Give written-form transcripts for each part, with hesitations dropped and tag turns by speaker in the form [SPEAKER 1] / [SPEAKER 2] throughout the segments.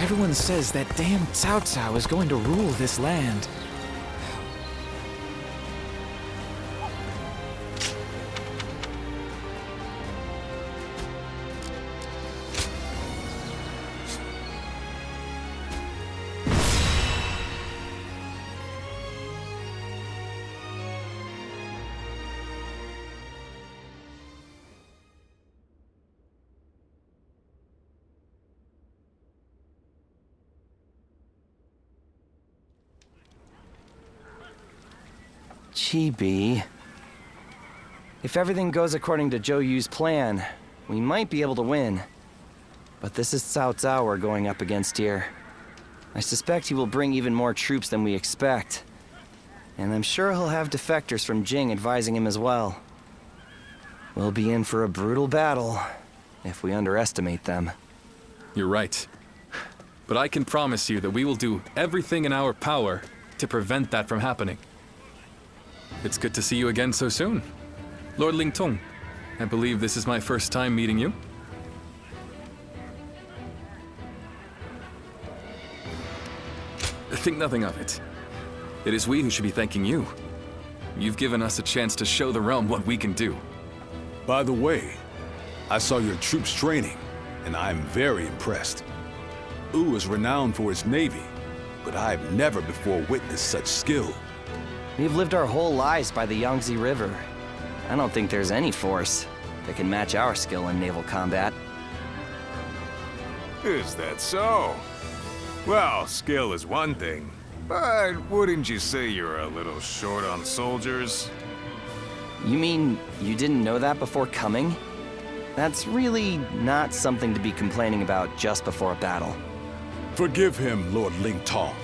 [SPEAKER 1] Everyone says that damn Cao Cao is going to rule this land.
[SPEAKER 2] Chibi. If everything goes according to Zhou Yu's plan, we might be able to win. But this is Cao Cao we're going up against here. I suspect he will bring even more troops than we expect. And I'm sure he'll have defectors from Jing advising him as well. We'll be in for a brutal battle if we underestimate them.
[SPEAKER 3] You're right. But I can promise you that we will do everything in our power to prevent that from happening. It's good to see you again so soon. Lord Lingtong, I believe this is my first time meeting you. Think nothing of it. It is we who should be thanking you. You've given us a chance to show the realm what we can do.
[SPEAKER 4] By the way, I saw your troops training, and I'm very impressed. Wu is renowned for his navy, but I've never before witnessed such skill.
[SPEAKER 2] We've lived our whole lives by the Yangtze River. I don't think there's any force that can match our skill in naval combat.
[SPEAKER 5] Is that so? Well, skill is one thing, but wouldn't you say you're a little short on soldiers?
[SPEAKER 2] You mean you didn't know that before coming? That's really not something to be complaining about just before a battle.
[SPEAKER 4] Forgive him, Lord Lingtong.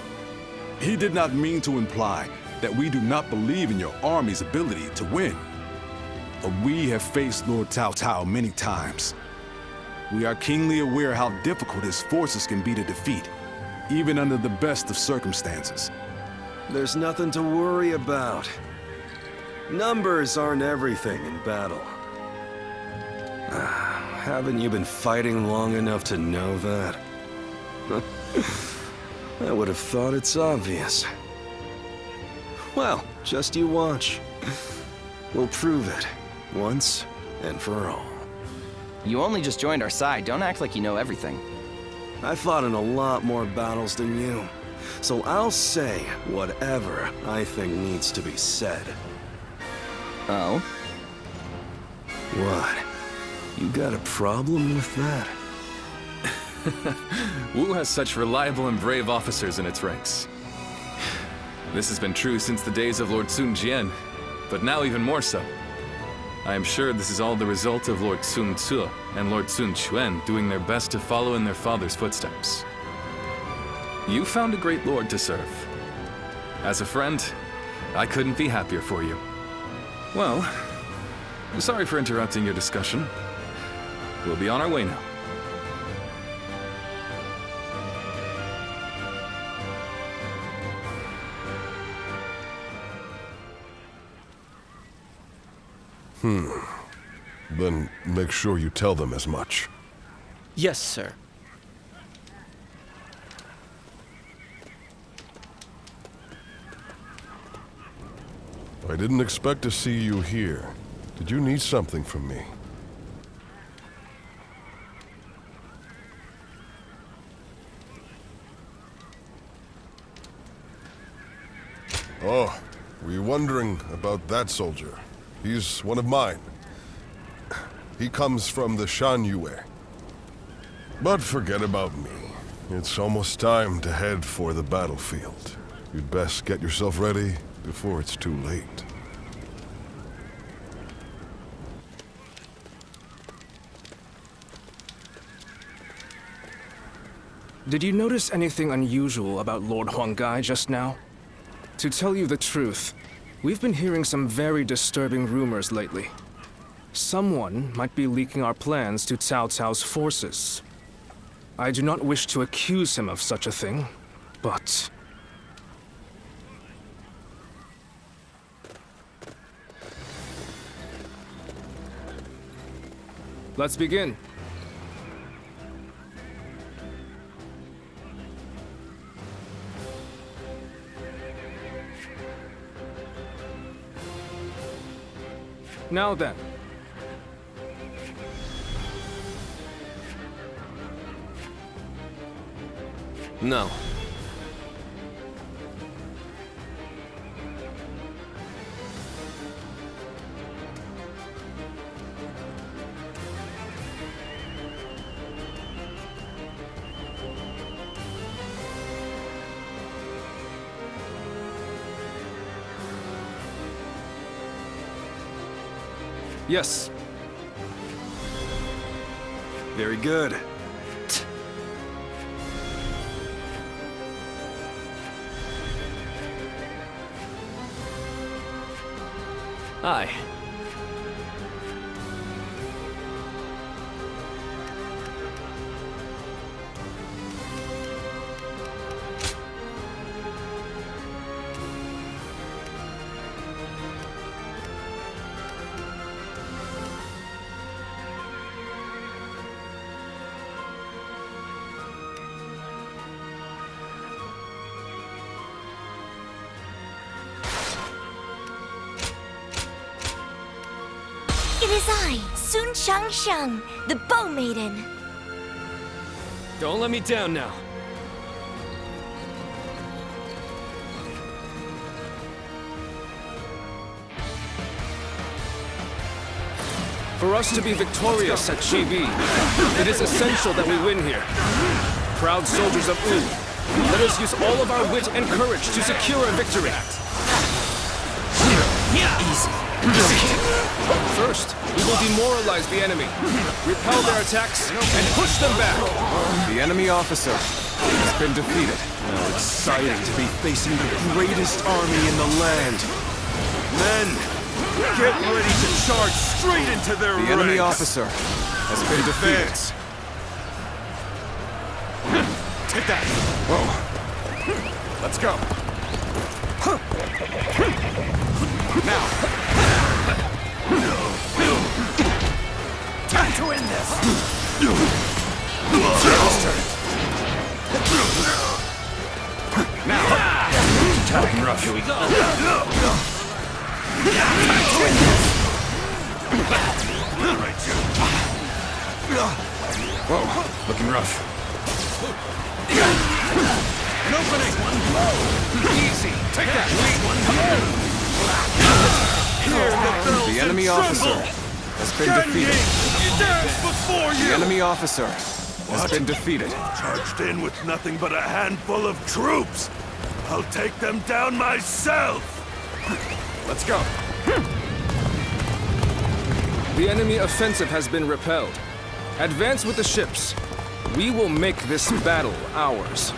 [SPEAKER 4] He did not mean to imply that we do not believe in your army's ability to win. We have faced Lord Cao Cao many times. We are keenly aware how difficult his forces can be to defeat, even under the best of circumstances.
[SPEAKER 6] There's nothing to worry about. Numbers aren't everything in battle. Haven't you been fighting long enough to know that? I would have thought it's obvious. Well, just you watch. We'll prove it, once and for all.
[SPEAKER 2] You only just joined our side. Don't act like you know everything.
[SPEAKER 6] I fought in a lot more battles than you, so I'll say whatever I think needs to be said.
[SPEAKER 2] Oh?
[SPEAKER 6] What? You got a problem with that?
[SPEAKER 3] Wu has such reliable and brave officers in its ranks. This has been true since the days of Lord Sun Jian, but now even more so. I am sure this is all the result of Lord Sun Ce and Lord Sun Quan doing their best to follow in their father's footsteps. You found a great lord to serve. As a friend, I couldn't be happier for you. Well, sorry for interrupting your discussion. We'll be on our way now.
[SPEAKER 7] Then make sure you tell them as much.
[SPEAKER 1] Yes, sir.
[SPEAKER 7] I didn't expect to see you here. Did you need something from me? Oh, were you wondering about that soldier? He's one of mine. He comes from the Shan Yue. But forget about me. It's almost time to head for the battlefield. You'd best get yourself ready before it's too late.
[SPEAKER 8] Did you notice anything unusual about Lord Huanggai just now? To tell you the truth, we've been hearing some very disturbing rumors lately. Someone might be leaking our plans to Cao Cao's forces. I do not wish to accuse him of such a thing, but... Let's begin. Now then.
[SPEAKER 6] No.
[SPEAKER 8] Yes.
[SPEAKER 6] Very good.
[SPEAKER 8] Aye.
[SPEAKER 9] It is I, Sun Shang, the Bow Maiden.
[SPEAKER 8] Don't let me down now. For us to be victorious at Chibi, it is essential that we win here. Proud soldiers of Wu, let us use all of our wit and courage to secure a victory. First, we will demoralize the enemy, repel their attacks, and push them back.
[SPEAKER 1] The enemy officer has been defeated.
[SPEAKER 6] How exciting to be facing the greatest army in the land. Men, get ready to charge straight into their ranks.
[SPEAKER 1] The enemy officer has been defeated.
[SPEAKER 6] Take that.
[SPEAKER 1] Whoa. Let's go. Now. Time to end this. Now. Talking rough. Here we go. Time to end this. Whoa, looking rough. An opening. One blow. Easy. Take that. One blow. The enemy officer has been defeated. The enemy officer has been defeated.
[SPEAKER 10] Charged in with nothing but a handful of troops. I'll take them down myself.
[SPEAKER 1] Let's go.
[SPEAKER 8] The enemy offensive has been repelled. Advance with the ships. We will make this battle ours.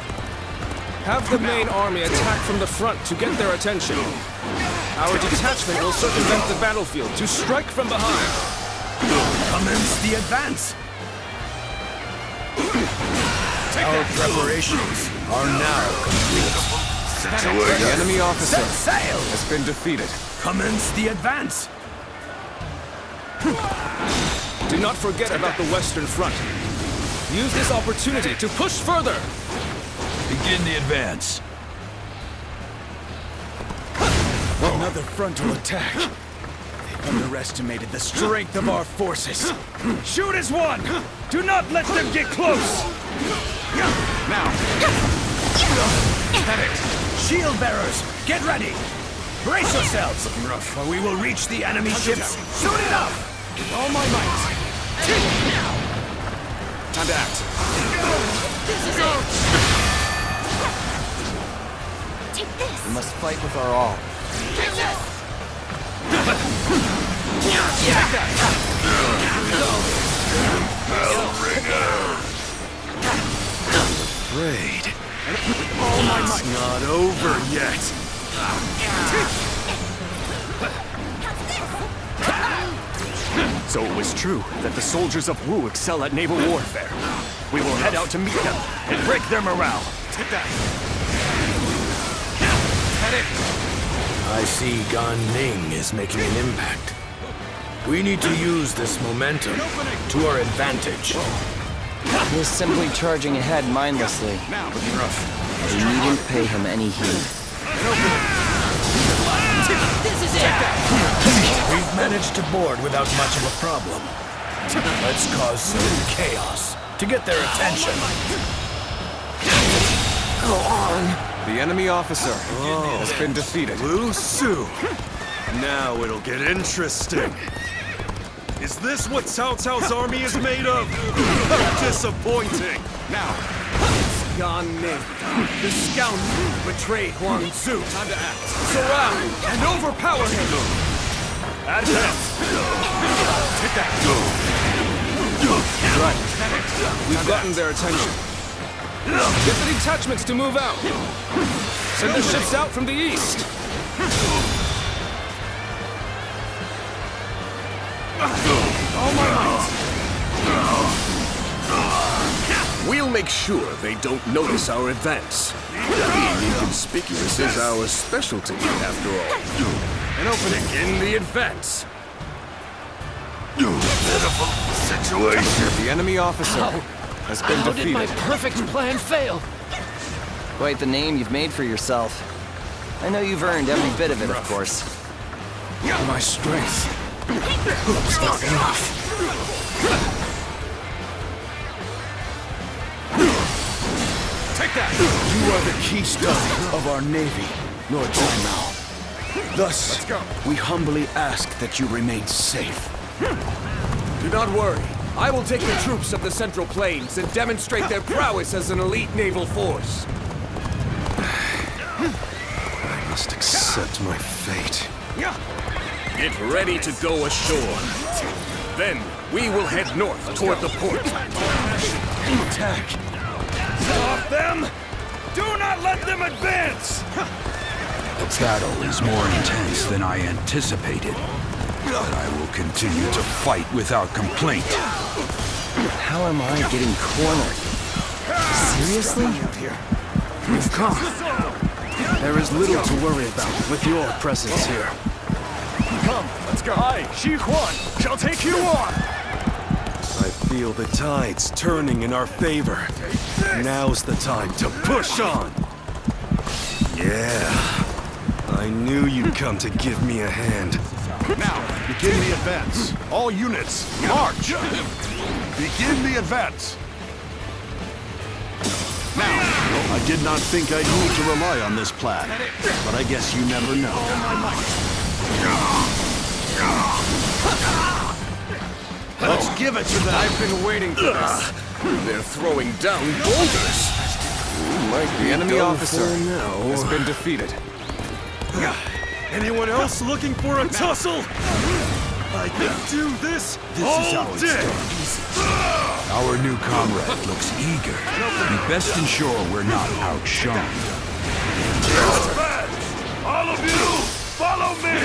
[SPEAKER 8] Have the main army attack from the front to get their attention. Our detachment will circumvent the battlefield to strike from behind.
[SPEAKER 10] Commence the advance.
[SPEAKER 1] Our preparations are now complete. The enemy officer has been defeated.
[SPEAKER 10] Commence the advance.
[SPEAKER 8] Do not forget about the Western Front. Use this opportunity to push further.
[SPEAKER 10] Begin the advance.
[SPEAKER 1] Another frontal attack. They've underestimated the strength of our forces.
[SPEAKER 10] Shoot as one. Do not let them get close.
[SPEAKER 1] Now.
[SPEAKER 10] Shield bearers, get ready. Brace yourselves.
[SPEAKER 1] Looking rough.
[SPEAKER 10] Or we will reach the enemy ships soon enough.
[SPEAKER 1] With all my might. Time to act.
[SPEAKER 9] This is it. Take this.
[SPEAKER 2] We must fight with our all.
[SPEAKER 9] Take this.
[SPEAKER 6] Afraid.
[SPEAKER 1] With all my might.
[SPEAKER 6] It's not over yet.
[SPEAKER 10] So it was true that the soldiers of Wu excel at naval warfare. We will head out to meet them and break their morale.
[SPEAKER 1] Take that.
[SPEAKER 10] I see Gan Ning is making an impact. We need to use this momentum to our advantage.
[SPEAKER 2] He is simply charging ahead mindlessly.
[SPEAKER 1] Now, looking rough.
[SPEAKER 2] We needn't pay him any heed.
[SPEAKER 9] This is it.
[SPEAKER 10] We've managed to board without much of a problem. Let's cause some chaos to get their attention.
[SPEAKER 1] Go on. The enemy officer has been defeated.
[SPEAKER 6] Lu Su. Now it'll get interesting. Is this what Cao Cao's army is made of? Disappointing.
[SPEAKER 1] Now,
[SPEAKER 6] Gan Ning, the scoundrel who betrayed Huang Zu. Time to act. Surround and overpower him. Advance.
[SPEAKER 1] take that.
[SPEAKER 8] Right. We've gotten their attention. Get the detachments to move out. Send the ships out from the east.
[SPEAKER 1] All my might.
[SPEAKER 6] We'll make sure they don't notice our advance. Being inconspicuous is our specialty, after all. An opening in the advance. Pitiful situation.
[SPEAKER 1] The enemy officer has been
[SPEAKER 2] How
[SPEAKER 1] defeated.
[SPEAKER 2] did my perfect plan fail? Quite the name you've made for yourself. I know you've earned every bit of it, of course.
[SPEAKER 8] My strength. It's not enough.
[SPEAKER 1] Take that!
[SPEAKER 10] You are the keystone of our navy, Lord Zhao. Thus, we humbly ask that you remain safe.
[SPEAKER 6] Do not worry. I will take the troops of the Central Plains and demonstrate their prowess as an elite naval force.
[SPEAKER 7] I must accept my fate.
[SPEAKER 6] Get ready to go ashore. Then, we will head north toward the port.
[SPEAKER 10] Attack!
[SPEAKER 6] Stop them! Do not let them advance!
[SPEAKER 11] The battle is more intense than I anticipated. But I will continue to fight without complaint.
[SPEAKER 2] How am I getting cornered? Seriously?
[SPEAKER 8] We've come. There is little to worry about with your presence here.
[SPEAKER 6] Come, let's go. I, Xi Huan, shall take you on!
[SPEAKER 7] I feel the tides turning in our favor. Now's the time to push on! Yeah. I knew you'd come to give me a hand.
[SPEAKER 5] Now, begin the advance. All units, march! Begin the advance. Now, I did not think I'd need to rely on this plan, but I guess you never know. Let's give it to them.
[SPEAKER 6] I've been waiting for this. They're throwing down boulders.
[SPEAKER 1] The enemy officer has been defeated.
[SPEAKER 6] Anyone else looking for a tussle? I can do this all day.
[SPEAKER 11] Our new comrade looks eager. We best ensure we're not outshone.
[SPEAKER 5] All of you, follow me!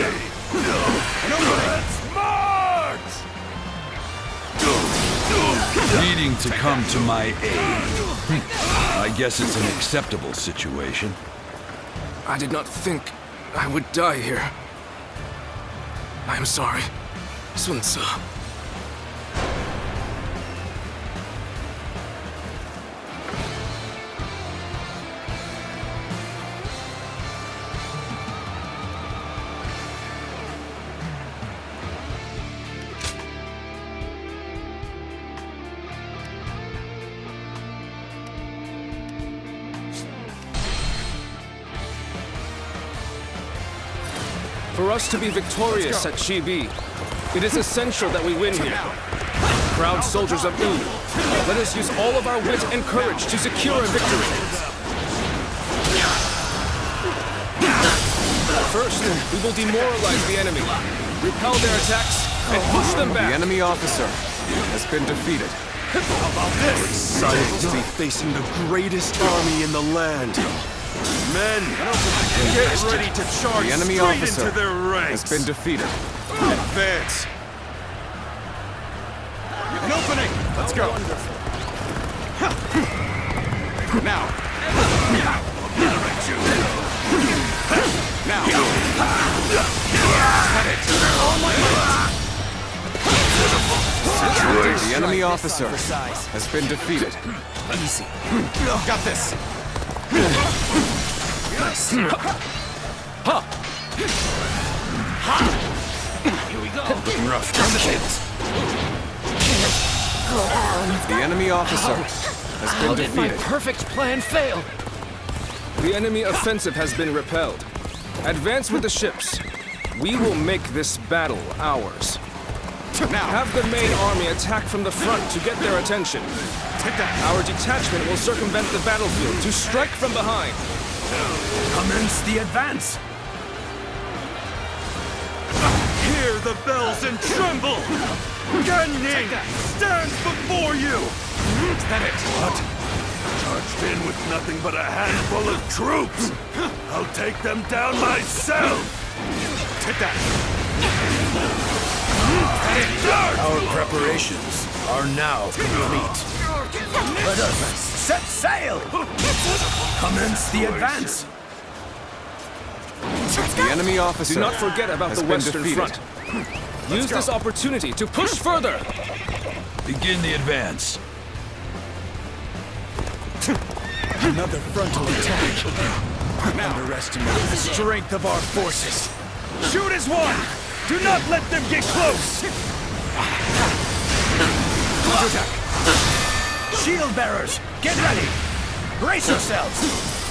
[SPEAKER 5] Let's march!
[SPEAKER 11] Needing to come to my aid. I guess it's an acceptable situation.
[SPEAKER 8] I did not think I would die here. I am sorry, Sun Ce. For us to be victorious at Chibi, it is essential that we win here. Proud soldiers of Yu, let us use all of our wit and courage to secure a victory. First, we will demoralize the enemy, repel their attacks, and push them
[SPEAKER 1] The
[SPEAKER 8] back.
[SPEAKER 1] enemy officer has been defeated.
[SPEAKER 7] Excited to be facing the greatest army in the land. Men, get ready to charge
[SPEAKER 1] The enemy
[SPEAKER 7] straight
[SPEAKER 1] officer
[SPEAKER 7] into their ranks.
[SPEAKER 1] has been defeated.
[SPEAKER 7] Advance.
[SPEAKER 1] An opening! Let's go! Now! The enemy officer has been defeated.
[SPEAKER 2] Easy.
[SPEAKER 1] Got this!
[SPEAKER 10] Here we go. Looking rough. Turn the tables.
[SPEAKER 1] The enemy officer has been
[SPEAKER 10] How did my
[SPEAKER 1] defeated.
[SPEAKER 10] perfect plan fail?
[SPEAKER 8] The enemy offensive has been repelled. Advance with the ships. We will make this battle ours. Now, have the main army attack from the front to get their attention. Our detachment will circumvent the battlefield to strike from behind.
[SPEAKER 10] Commence the advance.
[SPEAKER 5] Hear the bells and tremble! Gan Ning stands before you! Is that it? What? Charged in with nothing but a handful of troops! I'll take them down myself! Take that!
[SPEAKER 10] Our preparations are now complete. Let us set sail! Commence the advance!
[SPEAKER 1] The enemy officer
[SPEAKER 8] Do not forget about
[SPEAKER 1] has
[SPEAKER 8] the
[SPEAKER 1] been
[SPEAKER 8] Western
[SPEAKER 1] defeated.
[SPEAKER 8] Front. Use this opportunity to push further!
[SPEAKER 11] Begin the advance.
[SPEAKER 10] Another frontal attack. Underestimate the strength of our forces.
[SPEAKER 5] Shoot as one! Do not let them get close!
[SPEAKER 10] Shield bearers, get ready! Brace yourselves!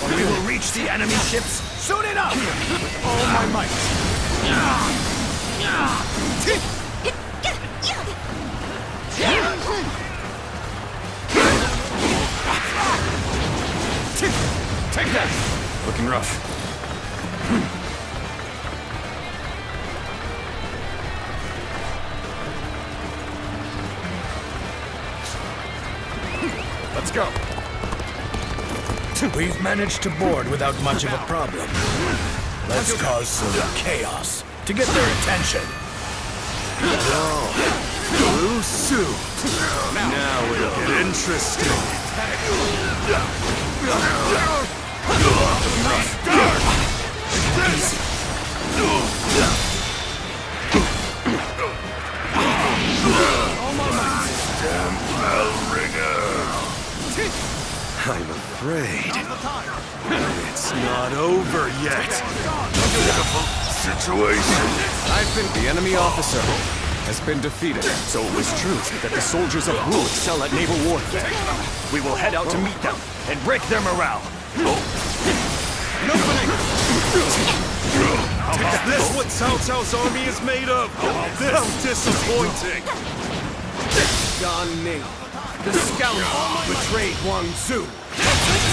[SPEAKER 10] Or we will reach the enemy ships soon enough! All my might!
[SPEAKER 5] Take that!
[SPEAKER 10] Looking rough.
[SPEAKER 5] Let's go!
[SPEAKER 10] We've managed to board without much of a problem. Let's cause some chaos to get their attention.
[SPEAKER 5] Blue suit! Now it'll get interesting! I'm afraid it's not over yet. Difficult situation.
[SPEAKER 1] I've been the enemy officer has been defeated.
[SPEAKER 5] So it was true that the soldiers of Wu excel at naval warfare. We will head out to meet them and break their morale. An opening! How about this? What Cao Cao's army is made of? How disappointing! Gan Ning, the scoundrel, betrayed Wang Zu.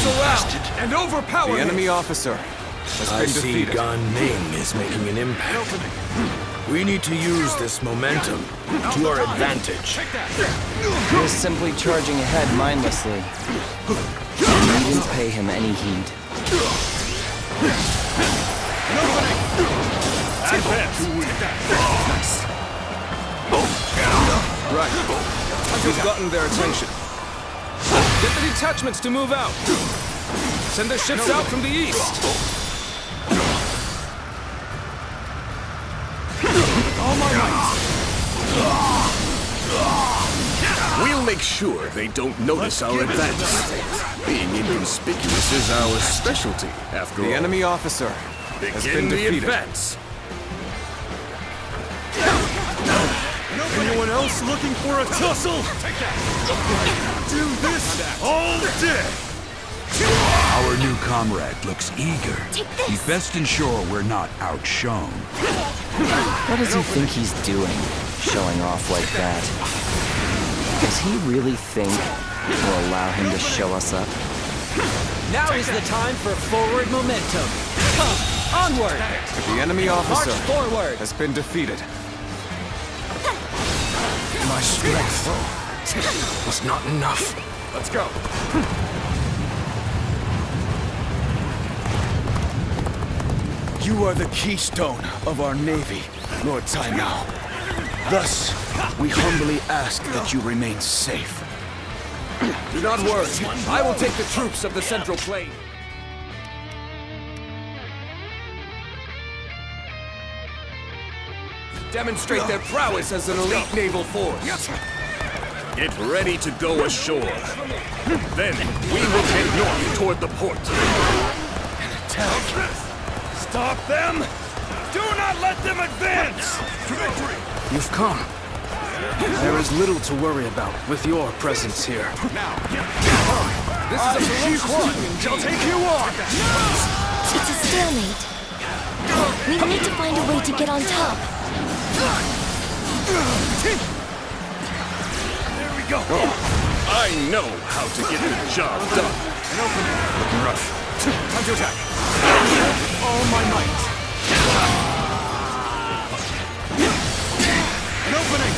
[SPEAKER 5] Surround and overpower
[SPEAKER 1] The
[SPEAKER 5] him.
[SPEAKER 1] enemy officer has
[SPEAKER 10] I
[SPEAKER 1] been
[SPEAKER 10] see
[SPEAKER 1] defeated.
[SPEAKER 10] Gan Ning is making an impact. We need to use this momentum to our advantage.
[SPEAKER 2] He was simply charging ahead mindlessly. We didn't pay him any heed.
[SPEAKER 8] Right. We've gotten their attention. Get the detachments to move out. Send their ships out from the east.
[SPEAKER 5] All my might.
[SPEAKER 6] We'll make sure they don't notice our advance. Being inconspicuous is our specialty, after all.
[SPEAKER 1] The enemy officer has been
[SPEAKER 6] Begin the
[SPEAKER 1] defeated.
[SPEAKER 6] advance.
[SPEAKER 5] Anyone else looking for a tussle? Do this all day.
[SPEAKER 11] Our new comrade looks eager. He'd best ensure we're not outshone.
[SPEAKER 2] What does he think he's doing, showing off like that? Does he really think we'll allow him to show us up?
[SPEAKER 12] Now is the time for forward momentum. Come, onward!
[SPEAKER 1] The enemy officer
[SPEAKER 12] March forward!
[SPEAKER 1] has been defeated.
[SPEAKER 8] My strength was not enough.
[SPEAKER 5] Let's go.
[SPEAKER 10] You are the keystone of our navy, Lord Taimao. Thus, we humbly ask that you remain safe.
[SPEAKER 5] Do not worry. I will take the troops of the Central Plain. Demonstrate their prowess as an elite naval force.
[SPEAKER 6] Get ready to go ashore. Then we will head north toward the port.
[SPEAKER 5] Stop them! Do not let them advance!
[SPEAKER 8] You've come. There is little to worry about with your presence here.
[SPEAKER 5] This is a ferocious shall take you on!
[SPEAKER 9] It's a stalemate. We need to find a way to get on top.
[SPEAKER 5] There we go!
[SPEAKER 6] I know how to get the job done.
[SPEAKER 5] Looking rough. Time to attack. All my might. An opening!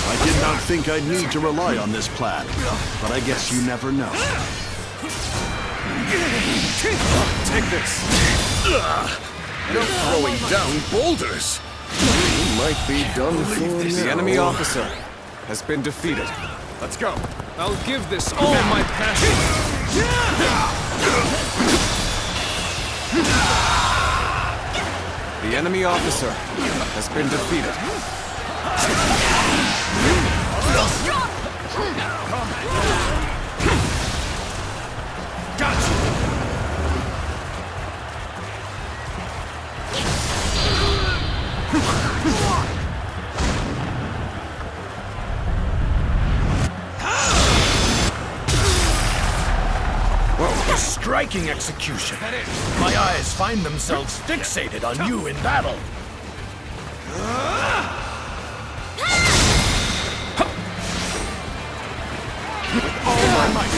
[SPEAKER 10] I did not think I'd need to rely on this plan, but I guess you never know.
[SPEAKER 5] Take this.
[SPEAKER 6] You're throwing down boulders.
[SPEAKER 1] You might be done for now. The enemy officer has been defeated.
[SPEAKER 5] Let's go. I'll give this all my passion.
[SPEAKER 1] The enemy officer has been defeated.
[SPEAKER 5] Got you.
[SPEAKER 10] A striking execution. My eyes find themselves fixated on you in battle.
[SPEAKER 5] With all my might.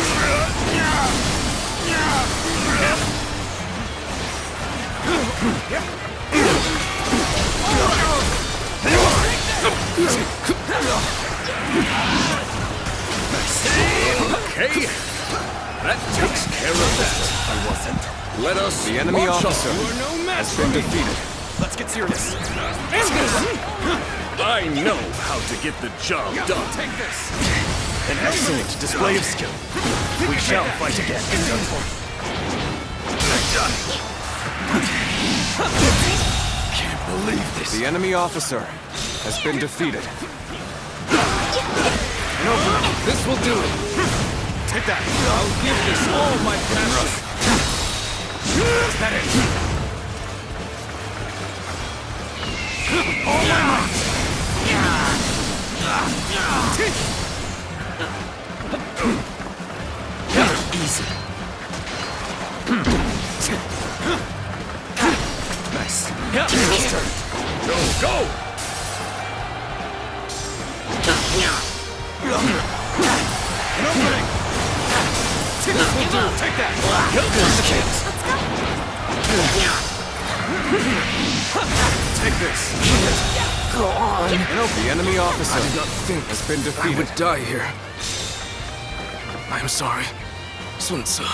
[SPEAKER 6] Okay. That takes care of that. I wasn't. Let us.
[SPEAKER 1] The enemy
[SPEAKER 6] march
[SPEAKER 1] officer
[SPEAKER 6] on.
[SPEAKER 1] has been defeated.
[SPEAKER 5] Let's get serious.
[SPEAKER 6] I know how to get the job done.
[SPEAKER 5] Take this.
[SPEAKER 10] An excellent display of skill. We shall fight again. Can't believe this.
[SPEAKER 1] The enemy officer has been defeated.
[SPEAKER 5] No, this will do it. Take that. I'll give this all my passion. Is that it? All my might.
[SPEAKER 10] Easy.
[SPEAKER 5] Nice.
[SPEAKER 6] Go, go!
[SPEAKER 5] An opening. Take that. Take this.
[SPEAKER 9] Go on.
[SPEAKER 1] The enemy officer
[SPEAKER 8] I did not think
[SPEAKER 1] has been
[SPEAKER 8] I
[SPEAKER 1] defeated.
[SPEAKER 8] would die here. I'm sorry, Sun Tzu.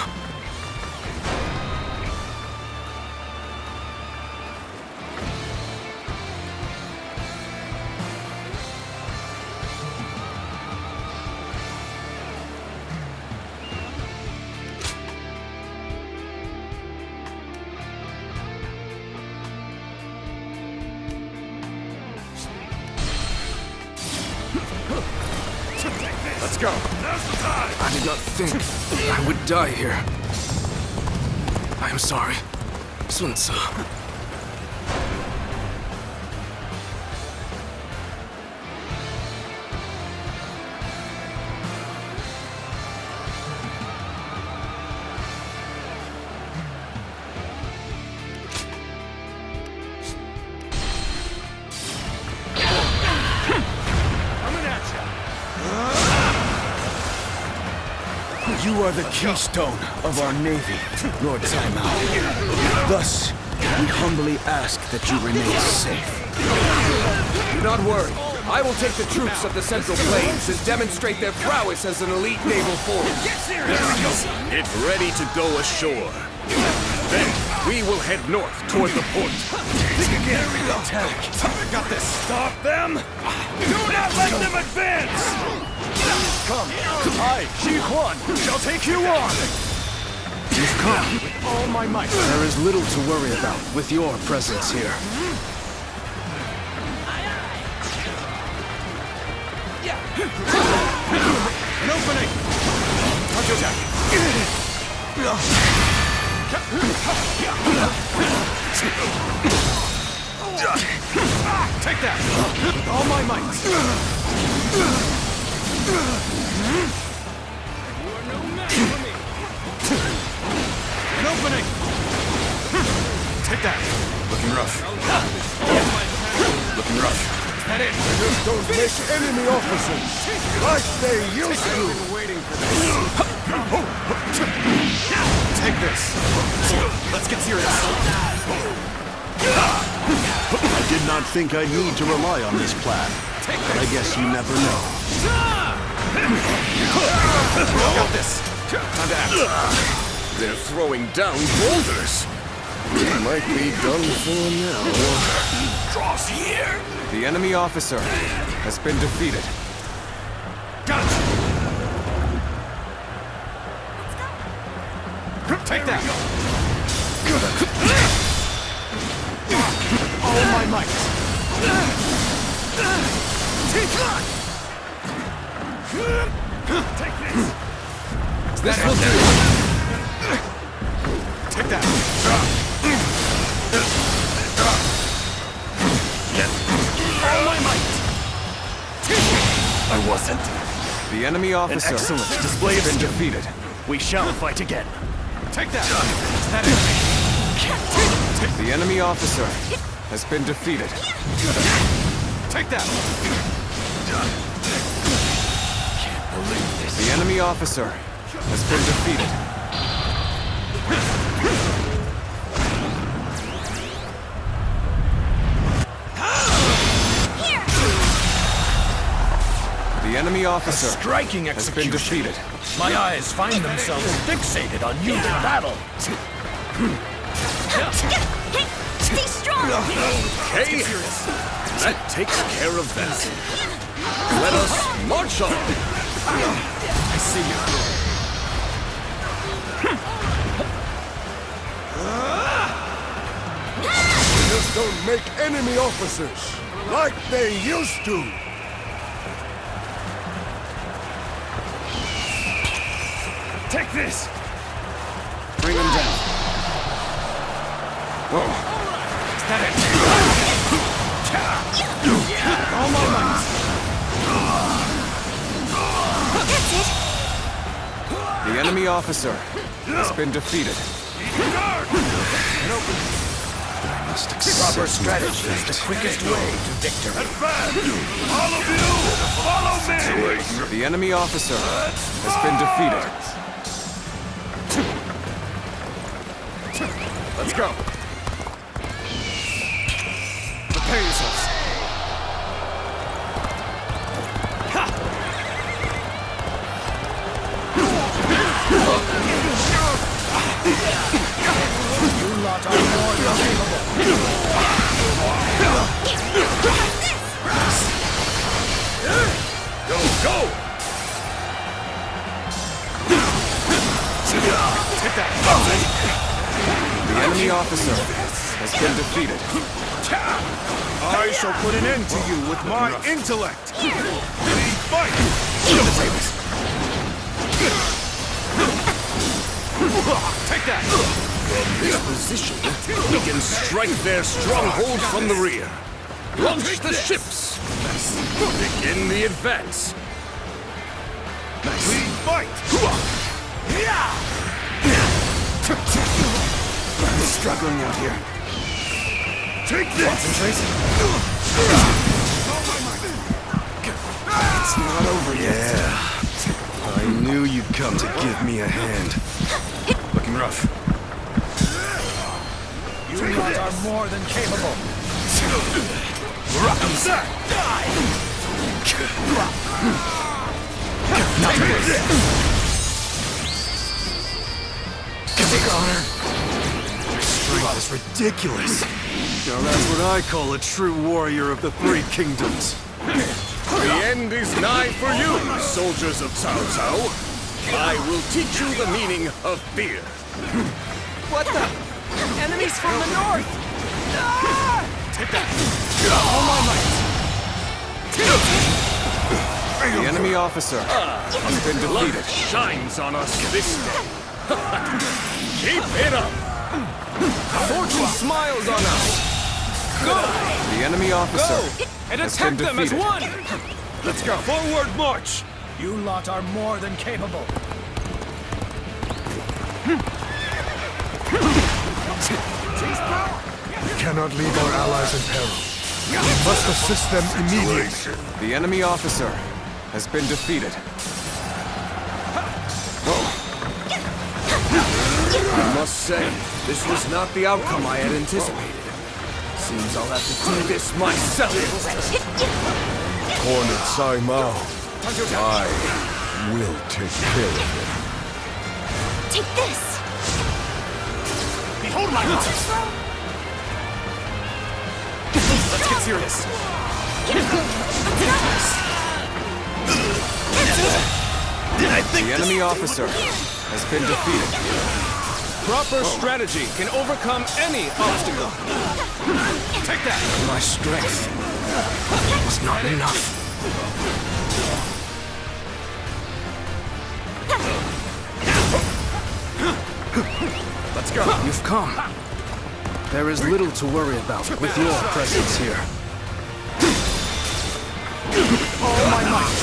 [SPEAKER 5] Let's go. Now's the time.
[SPEAKER 8] I did not think I would die here. I am sorry, Sun Tzu.
[SPEAKER 10] You are the keystone of our navy, Lord Taimao. Thus, we humbly ask that you remain safe.
[SPEAKER 6] Do not worry. I will take the troops of the Central Plains and demonstrate their prowess as an elite naval force. Get ready to go ashore. Then, we will head north toward the port.
[SPEAKER 5] There we go. Got this. Stop them. Do not let them advance.
[SPEAKER 10] Come, I, Shi Huan, shall take you on!
[SPEAKER 8] You've come.
[SPEAKER 5] With all my might.
[SPEAKER 8] There is little to worry about with your presence here.
[SPEAKER 5] An opening. Time to attack.
[SPEAKER 1] Take that! With all my might!
[SPEAKER 6] You are no match for me!
[SPEAKER 1] An opening! Take that!
[SPEAKER 4] Looking rough. Looking rough.
[SPEAKER 1] Is that it?
[SPEAKER 7] Just don't make enemy officers like they used to.
[SPEAKER 1] I've been waiting for this. Take this. Let's get serious.
[SPEAKER 10] I did not think I'd need to rely on this plan, but I guess you never know.
[SPEAKER 1] I got this. Time to act.
[SPEAKER 6] They're throwing down boulders. We might be done for now.
[SPEAKER 5] Draws here!
[SPEAKER 1] The enemy officer has been defeated.
[SPEAKER 5] Gotcha!
[SPEAKER 1] Take that! All my might!
[SPEAKER 5] Take this!
[SPEAKER 1] This will do! Take that! All my might!
[SPEAKER 5] I wasn't.
[SPEAKER 1] The enemy officer
[SPEAKER 5] excellent display
[SPEAKER 1] has
[SPEAKER 5] of
[SPEAKER 1] been
[SPEAKER 5] skill.
[SPEAKER 1] defeated.
[SPEAKER 5] We shall fight again.
[SPEAKER 1] Take that! Is that it? The enemy officer has been defeated. Take that!
[SPEAKER 5] Can't believe this.
[SPEAKER 1] The enemy officer has been defeated. The enemy officer
[SPEAKER 5] Striking
[SPEAKER 1] has been
[SPEAKER 5] execution.
[SPEAKER 1] defeated.
[SPEAKER 5] My eyes find themselves fixated on you in battle.
[SPEAKER 9] Stay strong!
[SPEAKER 6] Okay, that takes care of that. Let us march on.
[SPEAKER 1] I see you.
[SPEAKER 7] Just don't make enemy officers like they used to.
[SPEAKER 5] Take this!
[SPEAKER 1] Bring him down. Whoa. Is that it? All my might.
[SPEAKER 9] That's it!
[SPEAKER 1] The enemy officer has been defeated.
[SPEAKER 5] Proper strategy is the quickest way to victory. All of you, follow me!
[SPEAKER 1] The enemy officer has been defeated. Let's go. Prepare yourselves.
[SPEAKER 5] You lot are more than capable. Go, go!
[SPEAKER 1] Take that. The enemy officer has been defeated.
[SPEAKER 10] I shall put an end to you with my intellect!
[SPEAKER 5] Fight!
[SPEAKER 1] Take that.
[SPEAKER 6] From this position, we can strike their stronghold from the rear. Launch the ships. Begin the advance.
[SPEAKER 5] We fight!
[SPEAKER 1] I'm struggling out here.
[SPEAKER 5] Take this!
[SPEAKER 1] Concentrate. It's not over yet.
[SPEAKER 10] Yeah. I knew you'd come to give me a hand.
[SPEAKER 4] Looking rough.
[SPEAKER 5] You lot are more than capable.
[SPEAKER 10] Strength is ridiculous. Now that's what I call a true warrior of the Three Kingdoms.
[SPEAKER 6] The end is nigh for you, soldiers of Cao Cao. I will teach you the meaning of fear.
[SPEAKER 12] What the? Enemies from the north!
[SPEAKER 1] Take that. All my might. The enemy officer has been
[SPEAKER 6] Light
[SPEAKER 1] defeated.
[SPEAKER 6] shines on us this day. Keep it up!
[SPEAKER 8] Fortune smiles on us! Go!
[SPEAKER 1] The enemy officer
[SPEAKER 8] And
[SPEAKER 1] has
[SPEAKER 8] attack
[SPEAKER 1] been
[SPEAKER 8] them as
[SPEAKER 1] defeated.
[SPEAKER 8] one!
[SPEAKER 5] Let's go. Forward march!
[SPEAKER 10] You lot are more than capable.
[SPEAKER 7] We cannot leave our allies in peril. We must assist them immediately.
[SPEAKER 1] The enemy officer has been defeated.
[SPEAKER 6] I must say, this was not the outcome I had anticipated. Seems I'll have to do this myself.
[SPEAKER 7] Cornered Sai Mao. I will take care of him.
[SPEAKER 9] Take this!
[SPEAKER 5] Behold my might!
[SPEAKER 1] Let's get serious. The enemy officer has been defeated.
[SPEAKER 8] Proper strategy can overcome any obstacle.
[SPEAKER 1] Take that!
[SPEAKER 8] My strength was not enough.
[SPEAKER 1] Let's go.
[SPEAKER 8] You've come. There is little to worry about with your presence here.
[SPEAKER 1] All my might.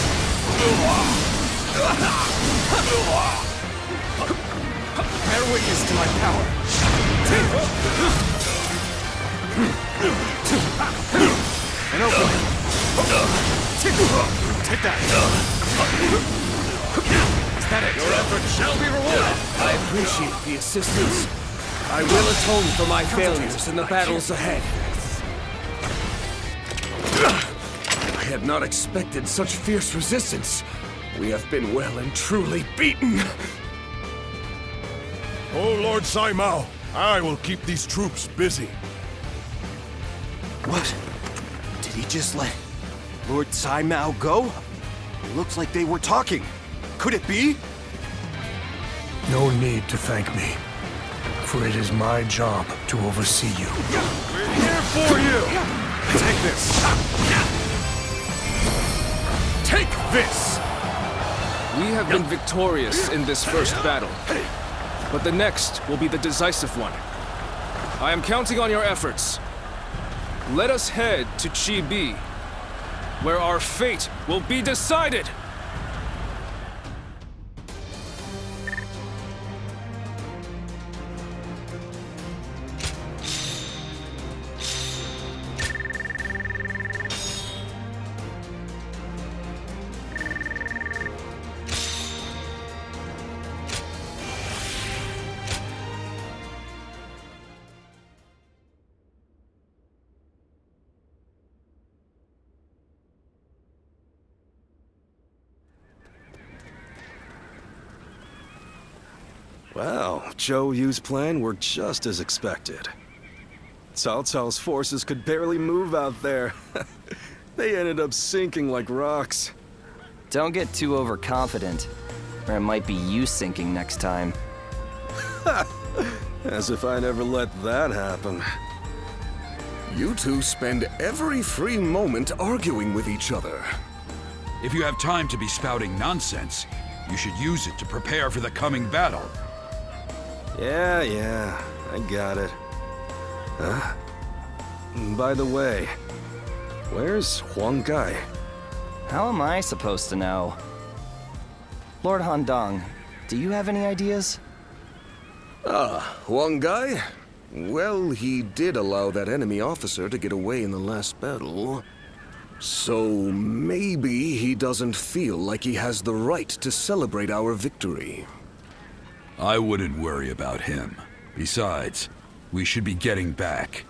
[SPEAKER 1] Bear witness to my power. An opening. Take that. Is that it?
[SPEAKER 6] Your effort shall be rewarded. I appreciate the assistance. I will atone for my failures in the battles ahead. I had not expected such fierce resistance. We have been well and truly beaten.
[SPEAKER 7] Oh, Lord Sai Mao, I will keep these troops busy.
[SPEAKER 5] What? Did he just let Lord Sai Mao go? It looks like they were talking. Could it be?
[SPEAKER 13] No need to thank me, for it is my job to oversee you.
[SPEAKER 1] We're here for you. Take this.
[SPEAKER 6] Take this!
[SPEAKER 8] We have been victorious in this first battle, but the next will be the decisive one. I am counting on your efforts. Let us head to Chibi, where our fate will be decided!
[SPEAKER 14] Well, Zhou Yu's plan worked just as expected. Cao Cao's forces could barely move out there. They ended up sinking like rocks.
[SPEAKER 2] Don't get too overconfident, or it might be you sinking next time.
[SPEAKER 14] As if I never let that happen.
[SPEAKER 6] You two spend every free moment arguing with each other.
[SPEAKER 11] If you have time to be spouting nonsense, you should use it to prepare for the coming battle.
[SPEAKER 14] Yeah, I got it. Huh? By the way, where's Huang Gai?
[SPEAKER 2] How am I supposed to know? Lord Handong, do you have any ideas?
[SPEAKER 6] Huang Gai? Well, he did allow that enemy officer to get away in the last battle. So maybe he doesn't feel like he has the right to celebrate our victory.
[SPEAKER 11] I wouldn't worry about him. Besides, we should be getting back.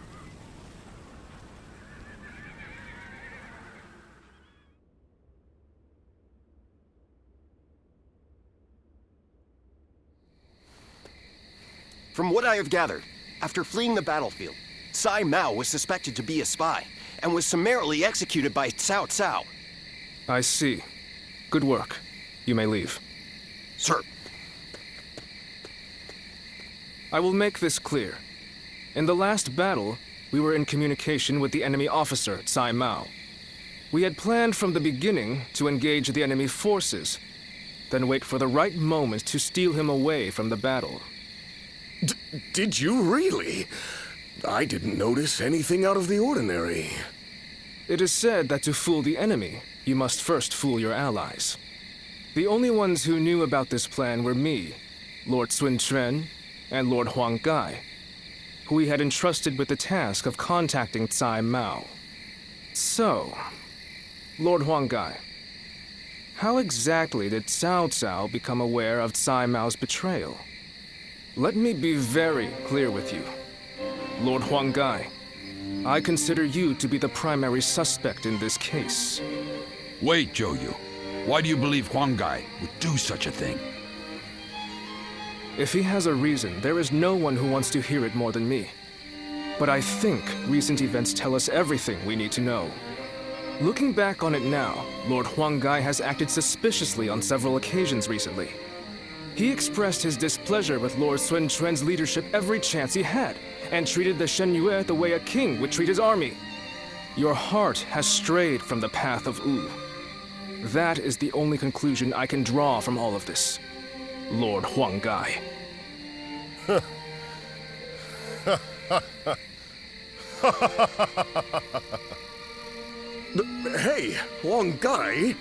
[SPEAKER 5] From what I have gathered, after fleeing the battlefield, Sai Mao was suspected to be a spy, and was summarily executed by Cao Cao.
[SPEAKER 8] I see. Good work. You may leave.
[SPEAKER 5] Sir.
[SPEAKER 8] I will make this clear. In the last battle, we were in communication with the enemy officer, Sai Mao. We had planned from the beginning to engage the enemy forces, then wait for the right moment to steal him away from the battle.
[SPEAKER 6] Did you really? I didn't notice anything out of the ordinary.
[SPEAKER 8] It is said that to fool the enemy, you must first fool your allies. The only ones who knew about this plan were me, Lord Sun Quan, and Lord Huang Gai, who we had entrusted with the task of contacting Tsai Mao. So, Lord Huang Gai, how exactly did Cao Cao become aware of Tsai Mao's betrayal? Let me be very clear with you. Lord Huang Gai, I consider you to be the primary suspect in this case.
[SPEAKER 11] Wait, Zhou Yu. Why do you believe Huang Gai would do such a thing?
[SPEAKER 8] If he has a reason, there is no one who wants to hear it more than me. But I think recent events tell us everything we need to know. Looking back on it now, Lord Huang Gai has acted suspiciously on several occasions recently. He expressed his displeasure with Lord Sun Quan's leadership every chance he had, and treated the Shen Yue the way a king would treat his army. Your heart has strayed from the path of Wu. That is the only conclusion I can draw from all of this, Lord Huang Gai.
[SPEAKER 6] Hey, Huang Gai?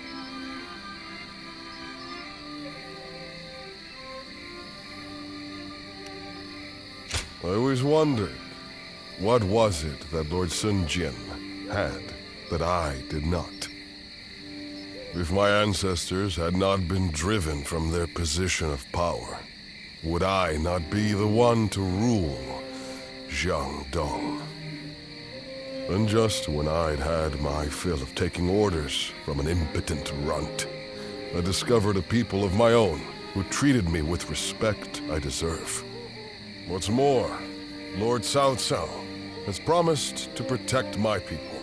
[SPEAKER 7] I always wondered, what was it that Lord Sun Jian had that I did not? If my ancestors had not been driven from their position of power, would I not be the one to rule Jiangdong? And just when I'd had my fill of taking orders from an impotent runt, I discovered a people of my own who treated me with respect I deserve. What's more, Lord Cao Cao has promised to protect my people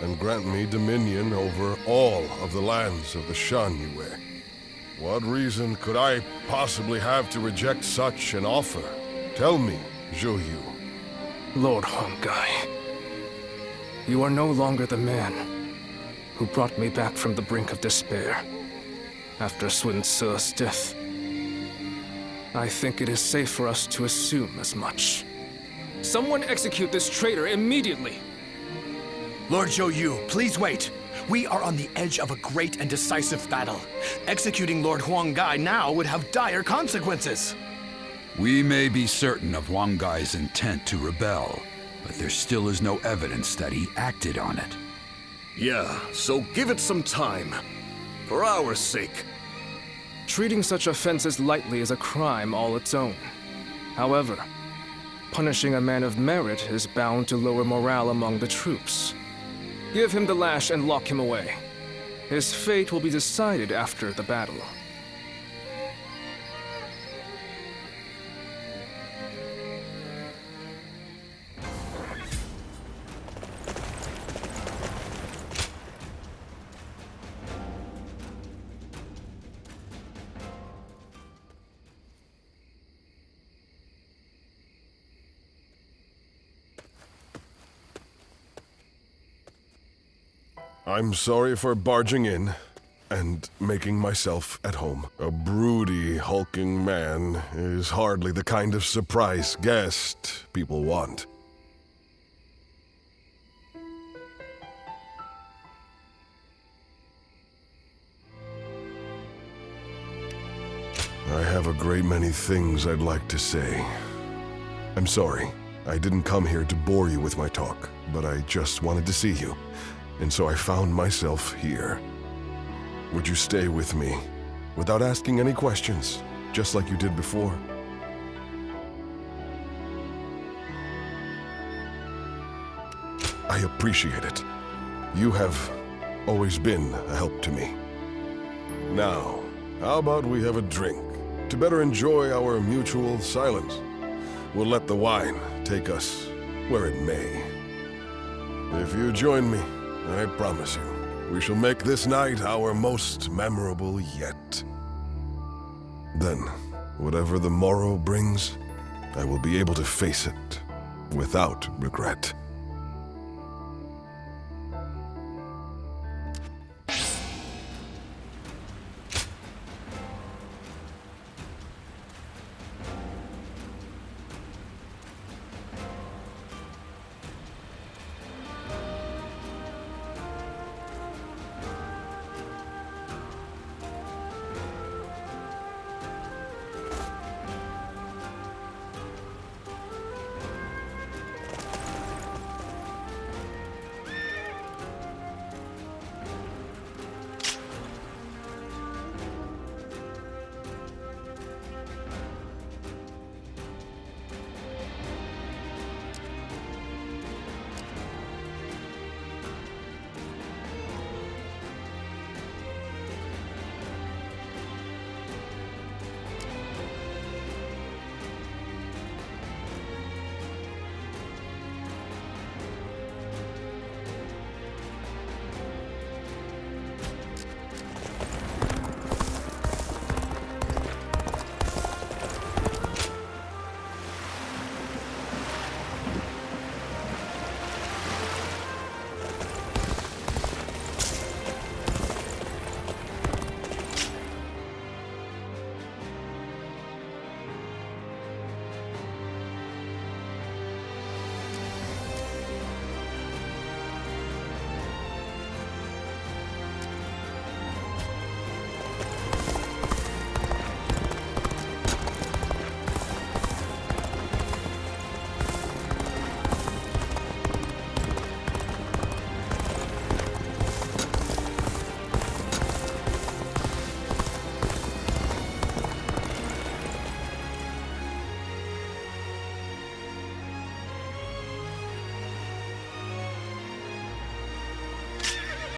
[SPEAKER 7] and grant me dominion over all of the lands of the Shan Yue. What reason could I possibly have to reject such an offer? Tell me, Zhou Yu.
[SPEAKER 8] Lord Huang Gai, you are no longer the man who brought me back from the brink of despair after Sun Ce's death. I think it is safe for us to assume as much. Someone execute this traitor immediately!
[SPEAKER 10] Lord Zhou Yu, please wait. We are on the edge of a great and decisive battle. Executing Lord Huang Gai now would have dire consequences.
[SPEAKER 11] We may be certain of Huang Gai's intent to rebel, but there still is no evidence that he acted on it.
[SPEAKER 6] Yeah, so give it some time. For our sake.
[SPEAKER 8] Treating such offenses lightly is a crime all its own. However, punishing a man of merit is bound to lower morale among the troops. Give him the lash and lock him away. His fate will be decided after the battle.
[SPEAKER 7] I'm sorry for barging in and making myself at home. A broody, hulking man is hardly the kind of surprise guest people want. I have a great many things I'd like to say. I'm sorry. I didn't come here to bore you with my talk, but I just wanted to see you. And so I found myself here. Would you stay with me, without asking any questions, just like you did before? I appreciate it. You have always been a help to me. Now, how about we have a drink, to better enjoy our mutual silence? We'll let the wine take us where it may. If you join me, I promise you, we shall make this night our most memorable yet. Then, whatever the morrow brings, I will be able to face it without regret.